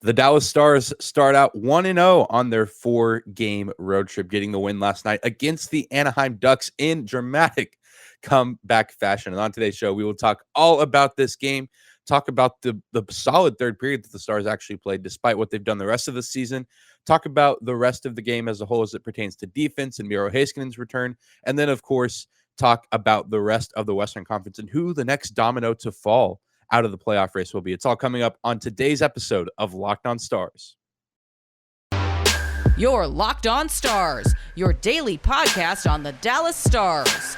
The Dallas Stars start out 1-0 on their 4-game road trip, getting the win last night against the Anaheim Ducks in dramatic comeback fashion. And on today's show, we will talk all about this game, talk about the solid third period that the Stars actually played, despite what they've done the rest of the season, talk about the rest of the game as a whole as it pertains to defense and Miro Heiskanen's return, and then, of course, talk about the rest of the Western Conference and who the next domino to fall out of the playoff race will be. It's all coming up on today's episode of Locked On Stars. Your Locked On Stars, your daily podcast on the Dallas Stars.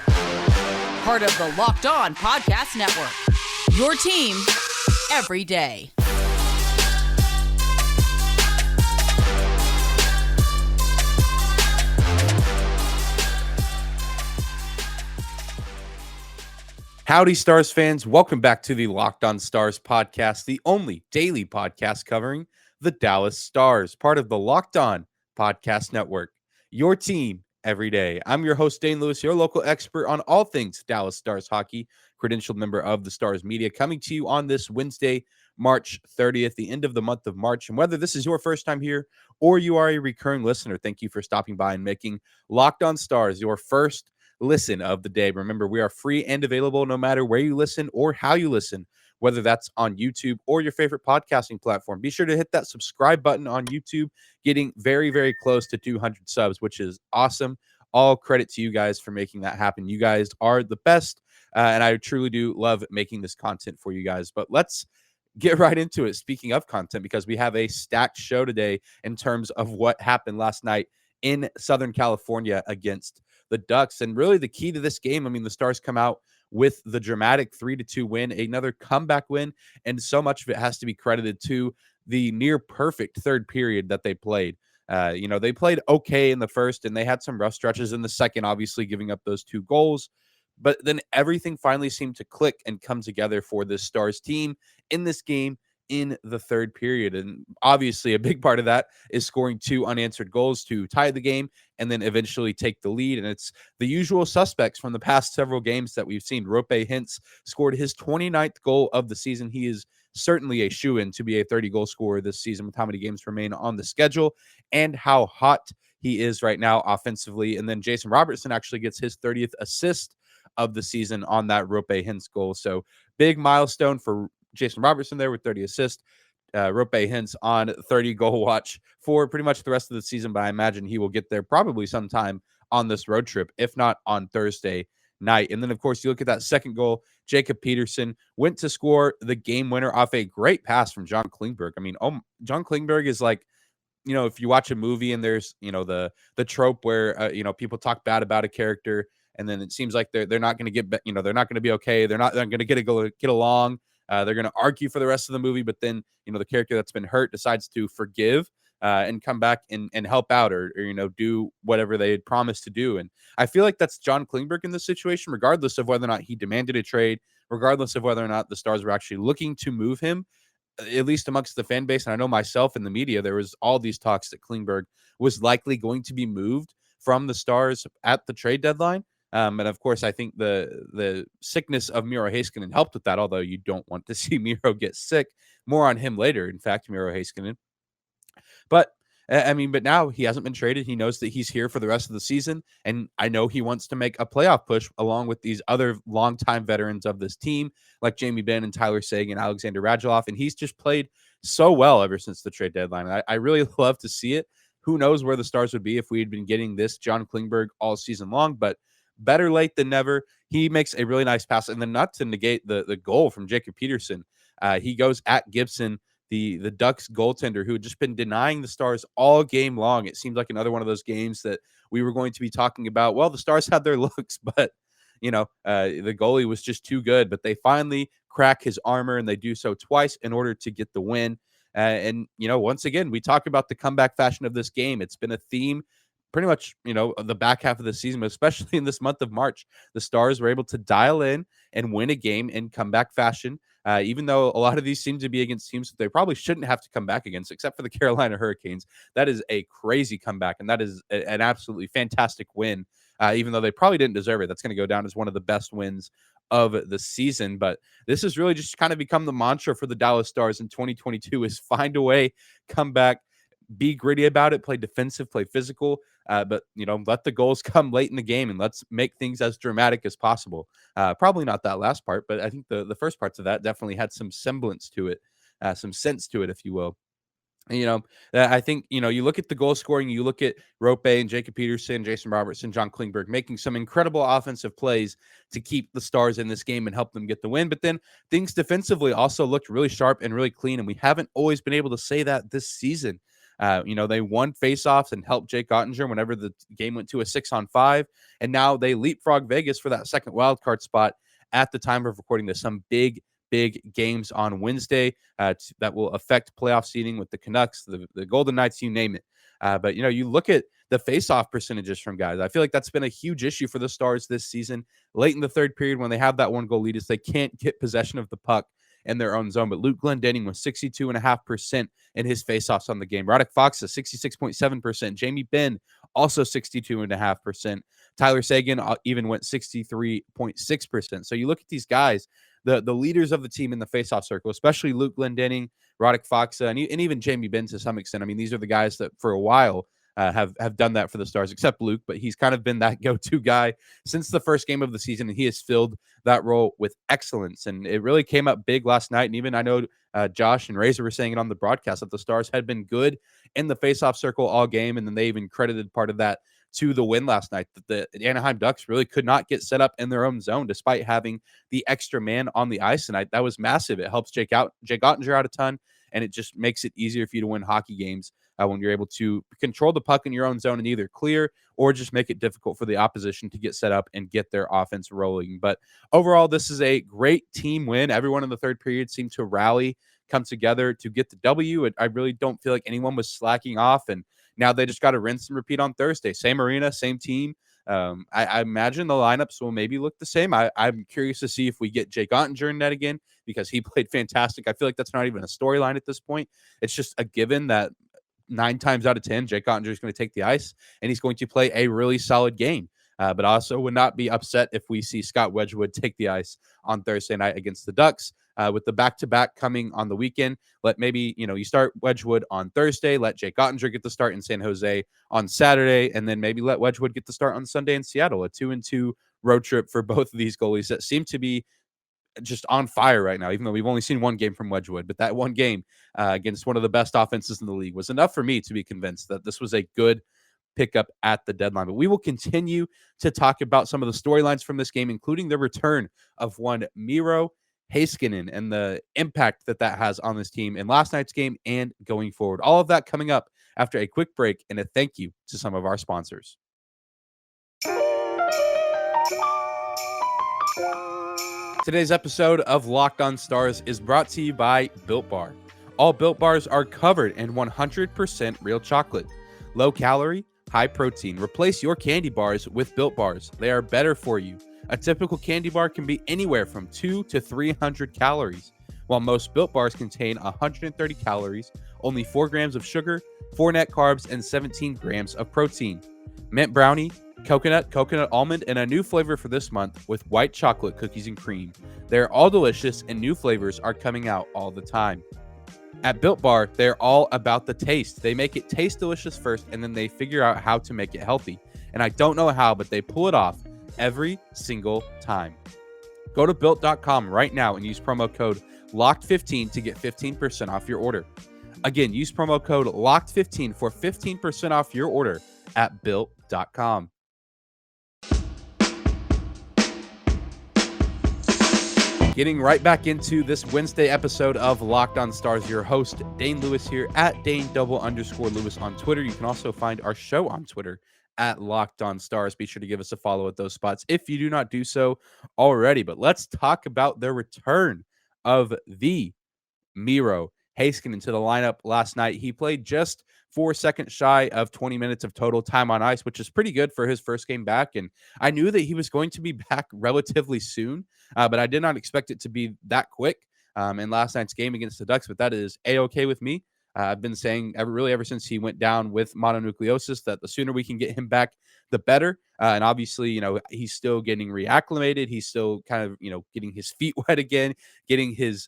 Part of the Locked On Podcast Network. Your team every day. Howdy, Stars fans. Welcome back to the Locked On Stars podcast, the only daily podcast covering the Dallas Stars, part of the Locked On Podcast Network. Your team every day. I'm your host, Dane Lewis, your local expert on all things Dallas Stars hockey, credentialed member of the Stars Media, coming to you on this Wednesday, March 30th, the end of the month of March. And whether this is your first time here or you are a recurring listener, thank you for stopping by and making Locked On Stars your first listen of the day. Remember, we are free and available no matter where you listen or how you listen, whether that's on YouTube or your favorite podcasting platform. Be sure to hit that subscribe button on YouTube, getting very, very close to 200 subs, which is awesome. All credit to you guys for making that happen. You guys are the best, and I truly do love making this content for you guys. But let's get right into it. Speaking of content, because we have a stacked show today in terms of what happened last night in Southern California against the Ducks. And really the key to this game, I mean, the Stars come out with the dramatic 3-2 win, another comeback win, and so much of it has to be credited to the near perfect third period that they played. They played okay in the first, and they had some rough stretches in the second, obviously giving up those 2 goals. But then everything finally seemed to click and come together for this Stars team in this game in the third period. And obviously a big part of that is scoring 2 unanswered goals to tie the game and then eventually take the lead. And it's the usual suspects from the past several games that we've seen. Roope Hintz scored his 29th goal of the season. He is certainly a shoo-in to be a 30-goal scorer this season with how many games remain on the schedule and how hot he is right now offensively. And then Jason Robertson actually gets his 30th assist of the season on that Roope Hintz goal. So big milestone for Jason Robertson there with 30 assists. Roope Hintz on 30 goal watch for pretty much the rest of the season, but I imagine he will get there probably sometime on this road trip, if not on Thursday night. And then, of course, you look at that second goal, Jacob Peterson went to score the game winner off a great pass from John Klingberg. I mean, John Klingberg is like, if you watch a movie and there's, the trope where, people talk bad about a character and then it seems like they're not going to get, they're not going to be okay. They're going to get along. They're going to argue for the rest of the movie, but then, the character that's been hurt decides to forgive and come back and help out or do whatever they had promised to do. And I feel like that's John Klingberg in this situation, regardless of whether or not he demanded a trade, regardless of whether or not the Stars were actually looking to move him, at least amongst the fan base. And I know myself in the media, there was all these talks that Klingberg was likely going to be moved from the Stars at the trade deadline. And of course, I think the sickness of Miro Heiskanen helped with that, although you don't want to see Miro get sick. More on him later, in fact, Miro Heiskanen. But but now he hasn't been traded. He knows that he's here for the rest of the season. And I know he wants to make a playoff push along with these other longtime veterans of this team, like Jamie Benn and Tyler Seguin and Alexander Radulov. And he's just played so well ever since the trade deadline. And I really love to see it. Who knows where the Stars would be if we had been getting this John Klingberg all season long, but better late than never. He makes a really nice pass. And then not to negate the goal from Jacob Peterson, he goes at Gibson, the Ducks goaltender, who had just been denying the Stars all game long. It seemed like another one of those games that we were going to be talking about. Well, the Stars had their looks, but, the goalie was just too good. But they finally crack his armor, and they do so twice in order to get the win. Once again, we talk about the comeback fashion of this game. It's been a theme pretty much, the back half of the season, especially in this month of March. The Stars were able to dial in and win a game in comeback fashion, even though a lot of these seem to be against teams that they probably shouldn't have to come back against, except for the Carolina Hurricanes. That is a crazy comeback, and that is an absolutely fantastic win, even though they probably didn't deserve it. That's going to go down as one of the best wins of the season. But this has really just kind of become the mantra for the Dallas Stars in 2022 is find a way, come back, be gritty about it, play defensive, play physical, but let the goals come late in the game and let's make things as dramatic as possible. Probably not that last part, but I think the first parts of that definitely had some semblance to it, some sense to it, if you will. I think, you look at the goal scoring, you look at Rope and Jacob Peterson, Jason Robertson, John Klingberg making some incredible offensive plays to keep the Stars in this game and help them get the win. But then things defensively also looked really sharp and really clean. And we haven't always been able to say that this season. They won faceoffs and helped Jake Ottinger whenever the game went to a 6-on-5. And now they leapfrog Vegas for that second wild card spot at the time of recording this. Some big games on Wednesday that will affect playoff seeding with the Canucks, the Golden Knights, you name it. But you look at the face-off percentages from guys. I feel like that's been a huge issue for the Stars this season. Late in the third period, when they have that one goal lead, is they can't get possession of the puck in their own zone. But Luke Glendening was 62.5% in his face-offs on the game. Radek Fox is 66.7%. Jamie Benn also 62.5%. Tyler Seguin even went 63.6%. So you look at these guys, the leaders of the team in the faceoff circle, especially Luke Glendening, Radek Fox, and even Jamie Benn to some extent. I mean, these are the guys that for a while have done that for the Stars, except Luke, but he's kind of been that go-to guy since the first game of the season, and he has filled that role with excellence. And it really came up big last night. And even I know Josh and Razor were saying it on the broadcast that the Stars had been good in the faceoff circle all game, and then they even credited part of that to the win last night. The Anaheim Ducks really could not get set up in their own zone despite having the extra man on the ice, and that was massive. It helps Jake Ottinger out a ton, and it just makes it easier for you to win hockey games when you're able to control the puck in your own zone and either clear or just make it difficult for the opposition to get set up and get their offense rolling. But overall, this is a great team win. Everyone in the third period seemed to rally, come together to get the W. I really don't feel like anyone was slacking off, and now they just got to rinse and repeat on Thursday. Same arena, same team. I imagine the lineups will maybe look the same. I'm curious to see if we get Jake Ottinger in net again because he played fantastic. I feel like that's not even a storyline at this point. It's just a given that 9 times out of 10, Jake Ottinger is going to take the ice, and he's going to play a really solid game. But also would not be upset if we see Scott Wedgwood take the ice on Thursday night against the Ducks. With the back-to-back coming on the weekend, let maybe, you start Wedgwood on Thursday, let Jake Ottinger get the start in San Jose on Saturday, and then maybe let Wedgwood get the start on Sunday in Seattle. A 2-2 road trip for both of these goalies that seem to be just on fire right now, even though we've only seen one game from Wedgwood. But that one game against one of the best offenses in the league was enough for me to be convinced that this was a good pickup at the deadline. But we will continue to talk about some of the storylines from this game, including the return of one Miro Heiskanen and the impact that has on this team in last night's game and going forward. All of that coming up after a quick break and a thank you to some of our sponsors. Today's episode of Locked On Stars is brought to you by Built Bar. All Built Bars are covered in 100% real chocolate. Low calorie, high protein. Replace your candy bars with Built Bars. They are better for you. A typical candy bar can be anywhere from 200 to 300 calories, while most Built Bars contain 130 calories, only 4 grams of sugar, 4 net carbs, and 17 grams of protein. Mint brownie, coconut almond, and a new flavor for this month with white chocolate cookies and cream. They're all delicious, and new flavors are coming out all the time. At Built Bar, they're all about the taste. They make it taste delicious first, and then they figure out how to make it healthy. And I don't know how, but they pull it off every single time. Go to Built.com right now and use promo code LOCKED15 to get 15% off your order. Again, use promo code LOCKED15 for 15% off your order at Built.com. Getting right back into this Wednesday episode of Locked On Stars. Your host, Dane Lewis here at Dane_Lewis on Twitter. You can also find our show on Twitter at Locked On Stars. Be sure to give us a follow at those spots if you do not do so already. But let's talk about the return of the Miro Heiskanen to the lineup last night. He played just 4 seconds shy of 20 minutes of total time on ice, which is pretty good for his first game back. And I knew that he was going to be back relatively soon, but I did not expect it to be that quick in last night's game against the Ducks. But that is A-okay with me. I've been saying ever since he went down with mononucleosis that the sooner we can get him back, the better. And obviously, he's still getting reacclimated. He's still kind of, getting his feet wet again, getting his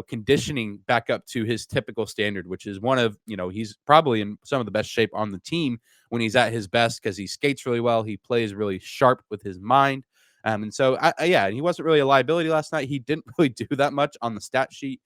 conditioning back up to his typical standard, which is one of, he's probably in some of the best shape on the team when he's at his best because he skates really well. He plays really sharp with his mind. And so, yeah, he wasn't really a liability last night. He didn't really do that much on the stat sheet.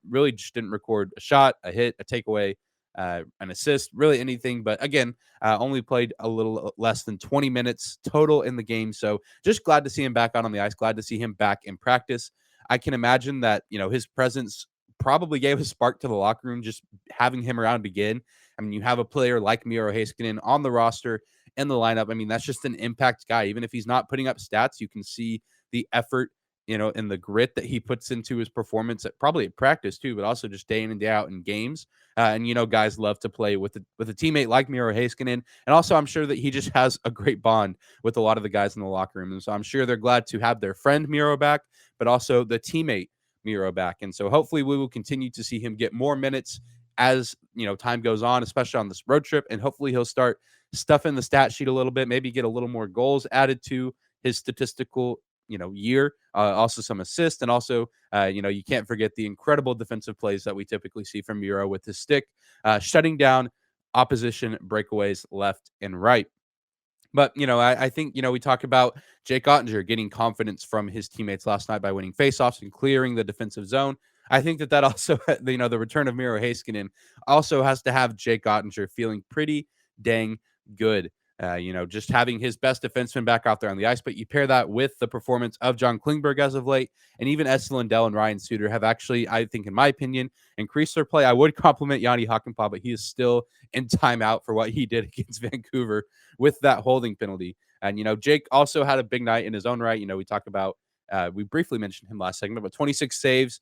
Really just didn't record a shot, a hit, a takeaway, an assist, really anything. But again, only played a little less than 20 minutes total in the game. So just glad to see him back out on the ice. Glad to see him back in practice. I can imagine that, his presence probably gave a spark to the locker room, just having him around again. I mean, you have a player like Miro Heiskanen on the roster in the lineup. I mean, that's just an impact guy. Even if he's not putting up stats, you can see the effort, and the grit that he puts into his performance probably at practice too, but also just day in and day out in games. And guys love to play with a teammate like Miro Heiskanen. And also, I'm sure that he just has a great bond with a lot of the guys in the locker room. And so I'm sure they're glad to have their friend Miro back, but also the teammate Miro back. And so hopefully we will continue to see him get more minutes as time goes on, especially on this road trip. And hopefully he'll start stuffing the stat sheet a little bit, maybe get a little more goals added to his statistical year, also some assists, and also you can't forget the incredible defensive plays that we typically see from Miro with his stick, shutting down opposition breakaways left and right. But I think we talk about Jake Ottinger getting confidence from his teammates last night by winning faceoffs and clearing the defensive zone. I think that also the return of Miro Heiskanen also has to have Jake Ottinger feeling pretty dang good. Just having his best defenseman back out there on the ice. But you pair that with the performance of John Klingberg as of late, and even Esa Lindell and Ryan Suter have actually, I think, in my opinion, increased their play. I would compliment Yanni Hakanpää, but he is still in timeout for what he did against Vancouver with that holding penalty. And, Jake also had a big night in his own right. We talk about, we briefly mentioned him last segment, but 26 saves,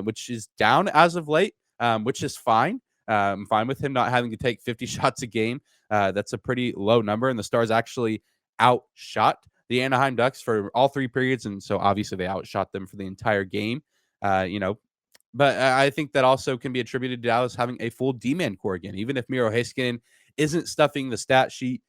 which is down as of late, which is fine. I'm fine with him not having to take 50 shots a game. That's a pretty low number, and the Stars actually outshot the Anaheim Ducks for all three periods, and so obviously they outshot them for the entire game. But I think that also can be attributed to Dallas having a full D-man core again. Even if Miro Heiskanen isn't stuffing the stat sheet,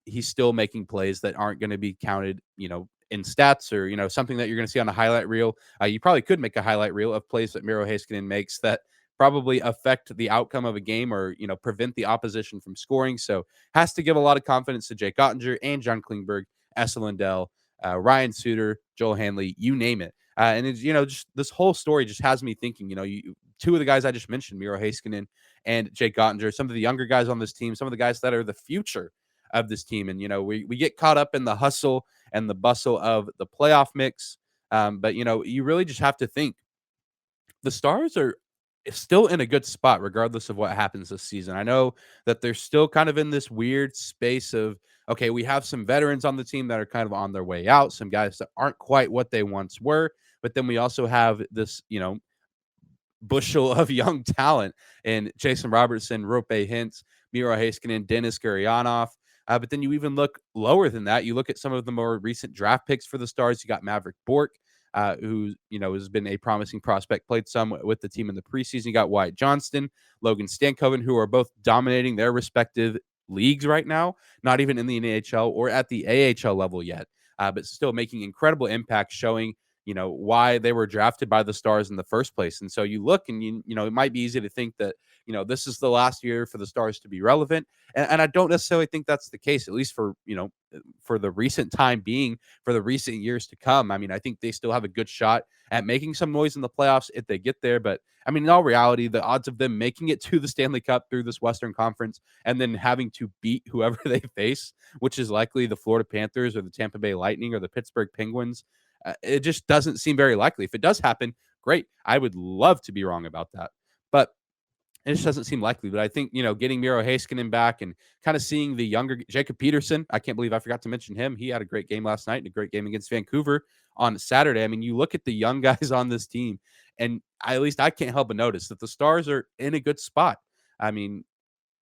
he's still making plays that aren't going to be counted, in stats or, something that you're going to see on a highlight reel. You probably could make a highlight reel of plays that Miro Heiskanen makes that probably affect the outcome of a game or, prevent the opposition from scoring. So has to give a lot of confidence to Jake Ottinger and John Klingberg, Esa Lindell, Ryan Suter, Joel Hanley, you name it. And it's, just this whole story just has me thinking, two of the guys I just mentioned, Miro Heiskanen and Jake Ottinger, some of the younger guys on this team, some of the guys that are the future of this team. And, we get caught up in the hustle and the bustle of the playoff mix. But, you really just have to think the Stars are still in a good spot, regardless of what happens this season. I know that they're still kind of in this weird space of, okay, we have some veterans on the team that are kind of on their way out, some guys that aren't quite what they once were. But then we also have this, bushel of young talent in Jason Robertson, Roope Hintz, Miro Heiskanen, Denis Gurianov. But then you even look lower than that. You look at some of the more recent draft picks for the Stars. You got Maverick Bourque, who has been a promising prospect, played some with the team in the preseason. You got Wyatt Johnston, Logan Stankoven, who are both dominating their respective leagues right now, not even in the NHL or at the AHL level yet, but still making incredible impact, showing why they were drafted by the Stars in the first place. And so you look and it might be easy to think that this is the last year for the Stars to be relevant, and I don't necessarily think that's the case, at least for for the recent time being, for the recent years to come. I mean, I think they still have a good shot at making some noise in the playoffs if they get there. But I mean, in all reality, the odds of them making it to the Stanley Cup through this Western Conference and then having to beat whoever they face, which is likely the Florida Panthers or the Tampa Bay Lightning or the Pittsburgh Penguins, it just doesn't seem very likely. If it does happen, great. I would love to be wrong about that. But it just doesn't seem likely. But I think, getting Miro Heiskanen back and kind of seeing the younger Jacob Peterson, I can't believe I forgot to mention him. He had a great game last night and a great game against Vancouver on Saturday. I mean, you look at the young guys on this team, and at least I can't help but notice that the Stars are in a good spot. I mean,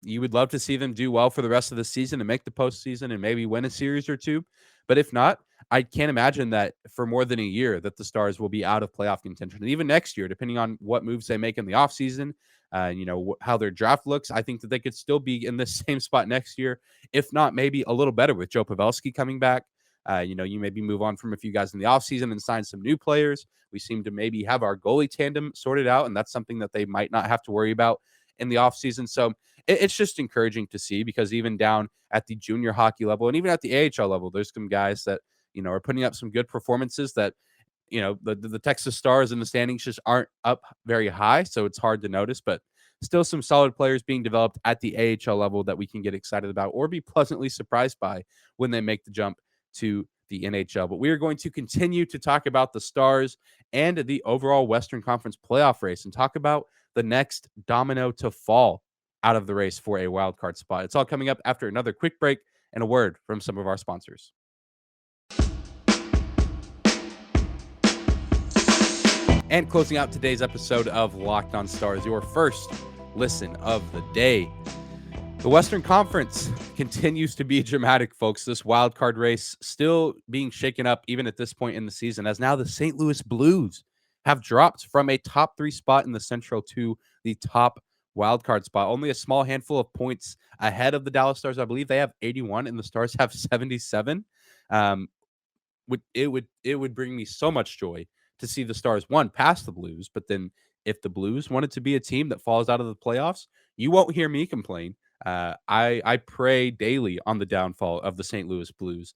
you would love to see them do well for the rest of the season and make the postseason and maybe win a series or two. But if not, I can't imagine that for more than a year that the Stars will be out of playoff contention. And even next year, depending on what moves they make in the offseason, how their draft looks, I think that they could still be in the same spot next year, if not maybe a little better with Joe Pavelski coming back. You maybe move on from a few guys in the offseason and sign some new players. We seem to maybe have our goalie tandem sorted out, and that's something that they might not have to worry about in the offseason. So it's just encouraging to see, because even down at the junior hockey level and even at the AHL level, there's some guys that, are putting up some good performances that, the Texas Stars in the standings just aren't up very high. So it's hard to notice, but still some solid players being developed at the AHL level that we can get excited about or be pleasantly surprised by when they make the jump to the NHL. But we are going to continue to talk about the Stars and the overall Western Conference playoff race and talk about the next domino to fall out of the race for a wild card spot. It's all coming up after another quick break and a word from some of our sponsors. And closing out today's episode of Locked On Stars, your first listen of the day. The Western Conference continues to be dramatic, folks. This wild card race still being shaken up even at this point in the season, as now the St. Louis Blues have dropped from a top 3 spot in the Central to the top wild card spot. Only a small handful of points ahead of the Dallas Stars. I believe they have 81 and the Stars have 77. It would bring me so much joy to see the Stars, one, pass the Blues, but then if the Blues wanted to be a team that falls out of the playoffs, you won't hear me complain. I pray daily on the downfall of the St. Louis Blues.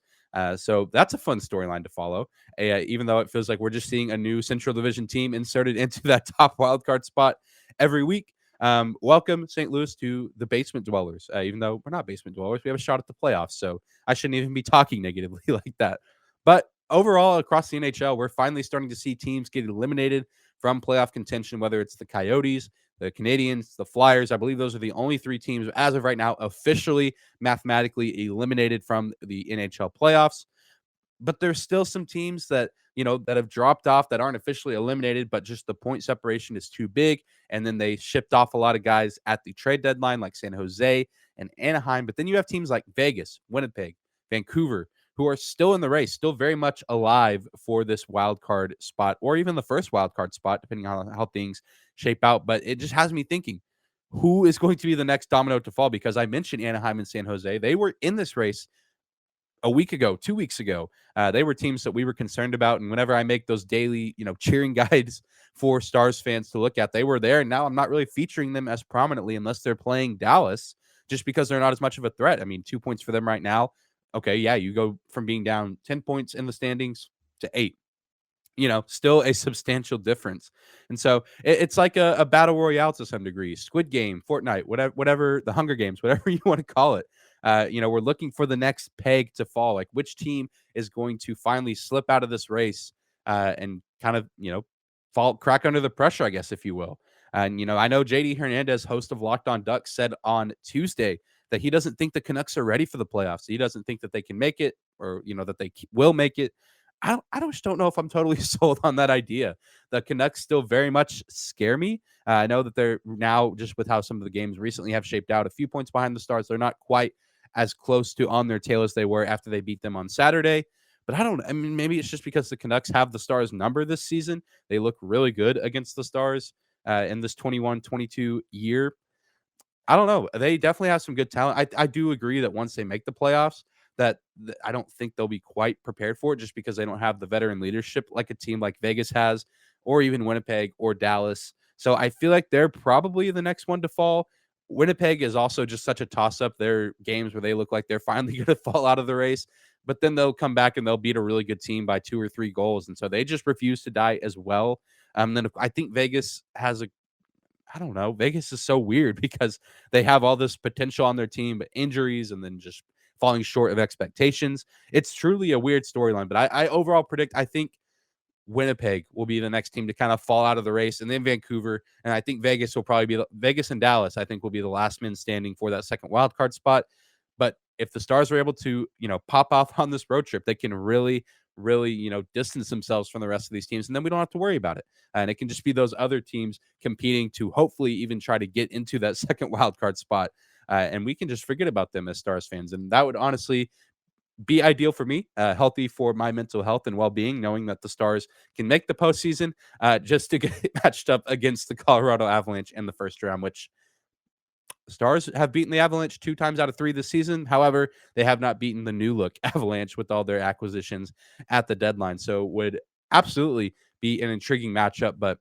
So that's a fun storyline to follow, even though it feels like we're just seeing a new Central Division team inserted into that top wildcard spot every week. Welcome, St. Louis, to the basement dwellers. Even though we're not basement dwellers, we have a shot at the playoffs, so I shouldn't even be talking negatively like that. But overall, across the NHL, we're finally starting to see teams get eliminated from playoff contention, whether it's the Coyotes, the Canadiens, the Flyers. I believe those are the only 3 teams as of right now officially mathematically eliminated from the NHL playoffs. But there's still some teams that, that have dropped off that aren't officially eliminated, but just the point separation is too big. And then they shipped off a lot of guys at the trade deadline, like San Jose and Anaheim. But then you have teams like Vegas, Winnipeg, Vancouver, who are still in the race, still very much alive for this wild card spot, or even the first wild card spot, depending on how things shape out. But it just has me thinking, who is going to be the next domino to fall? Because I mentioned Anaheim and San Jose. They were in this race a week ago, 2 weeks ago. They were teams that we were concerned about. And whenever I make those daily, cheering guides for Stars fans to look at, they were there. And now I'm not really featuring them as prominently unless they're playing Dallas, just because they're not as much of a threat. I mean, 2 points for them right now. Okay, yeah, you go from being down 10 points in the standings to 8. Still a substantial difference. And so it's like a battle royale to some degree. Squid Game, Fortnite, whatever, the Hunger Games, whatever you want to call it. We're looking for the next peg to fall. Like, which team is going to finally slip out of this race and kind of, crack under the pressure, I guess, if you will. And, I know JD Hernandez, host of Locked On Ducks, said on Tuesday that he doesn't think the Canucks are ready for the playoffs. He doesn't think that they can make it, or, that they will make it. I just don't know if I'm totally sold on that idea. The Canucks still very much scare me. I know that they're now, just with how some of the games recently have shaped out, a few points behind the Stars. They're not quite as close to on their tail as they were after they beat them on Saturday. But I mean, maybe it's just because the Canucks have the Stars number this season. They look really good against the Stars in this 21-22 year. I don't know. They definitely have some good talent. I do agree that once they make the playoffs, that I don't think they'll be quite prepared for it, just because they don't have the veteran leadership like a team like Vegas has, or even Winnipeg or Dallas. So I feel like they're probably the next one to fall. Winnipeg is also just such a toss-up. There are games where they look like they're finally going to fall out of the race, but then they'll come back and they'll beat a really good team by 2 or 3 goals. And so they just refuse to die as well. Then I think Vegas has I don't know. Vegas is so weird because they have all this potential on their team, but injuries and then just falling short of expectations. It's truly a weird storyline, but I overall predict, I think Winnipeg will be the next team to kind of fall out of the race, and then Vancouver. And I think Vegas will probably be Vegas and Dallas, I think, will be the last men standing for that second wild card spot. But if the Stars are able to, pop off on this road trip, they can really, distance themselves from the rest of these teams. And then we don't have to worry about it. And it can just be those other teams competing to hopefully even try to get into that second wild card spot. and we can just forget about them as Stars fans. And that would honestly be ideal for me, healthy for my mental health and well-being, knowing that the Stars can make the postseason just to get matched up against the Colorado Avalanche in the first round, which Stars have beaten the Avalanche 2 times out of 3 this season. However, they have not beaten the new look Avalanche with all their acquisitions at the deadline. So would absolutely be an intriguing matchup. But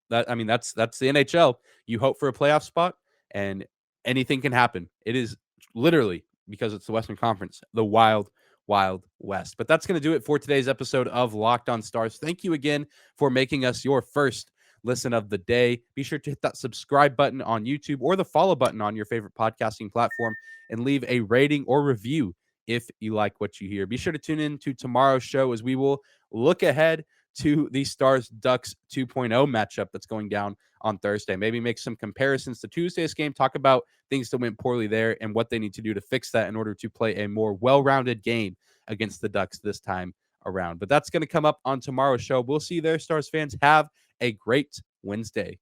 that's the NHL. You hope for a playoff spot, and anything can happen. It is literally, because it's the Western Conference, the wild, wild West. But that's going to do it for today's episode of Locked On Stars. Thank you again for making us your first listen of the day. Be sure to hit that subscribe button on YouTube or the follow button on your favorite podcasting platform and leave a rating or review if you like what you hear. Be sure to tune in to tomorrow's show as we will look ahead to the Stars Ducks 2.0 matchup that's going down on Thursday. Maybe make some comparisons to Tuesday's game, talk about things that went poorly there and what they need to do to fix that in order to play a more well-rounded game against the Ducks this time around. But that's going to come up on tomorrow's show. We'll see you there, Stars fans. Have a great Wednesday.